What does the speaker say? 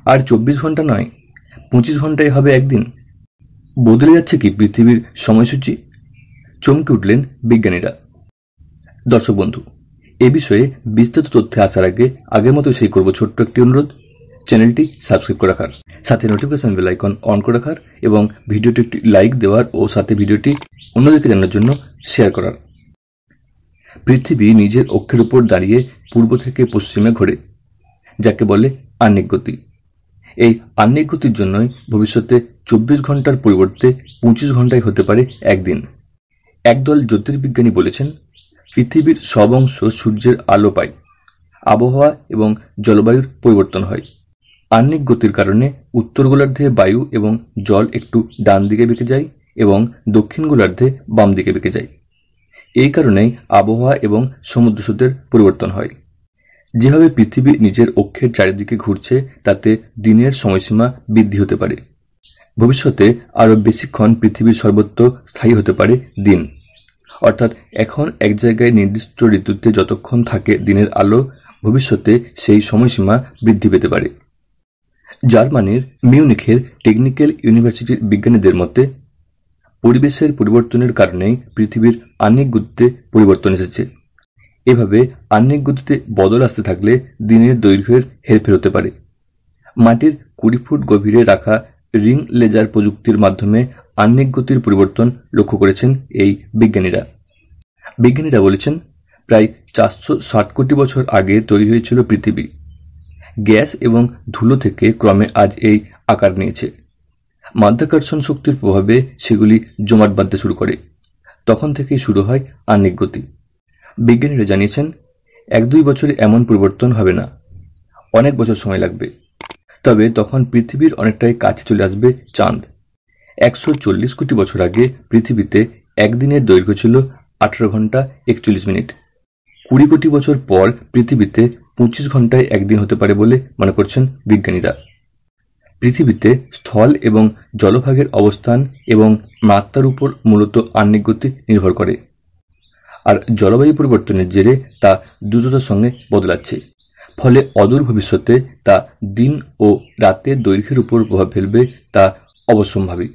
আর 24 ঘন্টা নয়, 25 ঘন্টায় হবে একদিন। বদলে যাচ্ছে কি পৃথিবীর সময়সূচি? চমকে উঠলেন বিজ্ঞানীরা। দর্শক বন্ধু, এ বিষয়ে বিস্তারিত তথ্যে আসার আগে আগের মতো সেই করব ছোট্ট একটি অনুরোধ, চ্যানেলটি সাবস্ক্রাইব করে রাখার, সাথে নোটিফিকেশন বেল আইকন অন করে রাখার এবং ভিডিওটি একটি লাইক দেওয়ার ও সাথে ভিডিওটি অন্যদেরকে জানার জন্য শেয়ার করার। পৃথিবী নিজের অক্ষের উপর দাঁড়িয়ে পূর্ব থেকে পশ্চিমে ঘোরে, যাকে বলে আহ্নিক গতি। এই আহ্নিক গতির জন্যই ভবিষ্যতে 24 ঘন্টার পরিবর্তে 25 ঘন্টায় হতে পারে একদিন। একদল জ্যোতির্বিজ্ঞানী বলেছেন, পৃথিবীর সব অংশ সূর্যের আলো পায়, আবহাওয়া এবং জলবায়ুর পরিবর্তন হয়। আহ্নিক গতির কারণে উত্তর গোলার্ধে বায়ু এবং জল একটু ডান দিকে বেঁকে যায় এবং দক্ষিণ গোলার্ধে বাম দিকে বেঁকে যায়। এই কারণেই আবহাওয়া এবং সমুদ্র স্রোতের পরিবর্তন হয়। যেভাবে পৃথিবী নিজের অক্ষের চারিদিকে ঘুরছে, তাতে দিনের সময়সীমা বৃদ্ধি হতে পারে। ভবিষ্যতে আরও বেশিক্ষণ পৃথিবীর সর্বত্র স্থায়ী হতে পারে দিন। অর্থাৎ এখন এক জায়গায় নির্দিষ্ট ঋতুতে যতক্ষণ থাকে দিনের আলো, ভবিষ্যতে সেই সময়সীমা বৃদ্ধি পেতে পারে। জার্মানির মিউনিখের টেকনিক্যাল ইউনিভার্সিটির বিজ্ঞানীদের মতে, পরিবেশের পরিবর্তনের কারণেই পৃথিবীর আহ্নিক গতিতে পরিবর্তন এসেছে। এভাবে আহ্নিক গতিতে বদল আসতে থাকলে দিনের দৈর্ঘ্যের হেরফের হতে পারে। মাটির 20 ফুট গভীরে রাখা রিং লেজার প্রযুক্তির মাধ্যমে আহ্নিক গতির পরিবর্তন লক্ষ্য করেছেন এই বিজ্ঞানীরা বলেছেন, প্রায় 460 কোটি বছর আগে তৈরি হয়েছিল পৃথিবী। গ্যাস এবং ধুলো থেকে ক্রমে আজ এই আকার নিয়েছে। মাধ্যাকর্ষণ শক্তির প্রভাবে সেগুলি জমাট বাঁধতে শুরু করে। তখন থেকেই শুরু হয় আহ্নিক গতি। বিজ্ঞানীরা জানিয়েছেন, 1-2 বছরে এমন পরিবর্তন হবে না, অনেক বছর সময় লাগবে। তবে তখন পৃথিবীর অনেকটাই কাছে চলে আসবে চাঁদ। 140 কোটি বছর আগে পৃথিবীতে একদিনের দৈর্ঘ্য ছিল 18 ঘন্টা 41 মিনিট। 20 কোটি বছর পর পৃথিবীতে 25 ঘন্টায় একদিন হতে পারে বলে মনে করছেন বিজ্ঞানীরা। পৃথিবীতে স্থল এবং জলভাগের অবস্থান এবং মাত্রার উপর মূলত আহ্নিক গতি নির্ভর করে। আর জলবায়ু পরিবর্তনের জেরে তা দ্রুততার সঙ্গে বদলাচ্ছে। ফলে অদূর ভবিষ্যতে তা দিন ও রাতের দৈর্ঘ্যের উপর প্রভাব ফেলবে, তা অবশ্যম্ভাবী।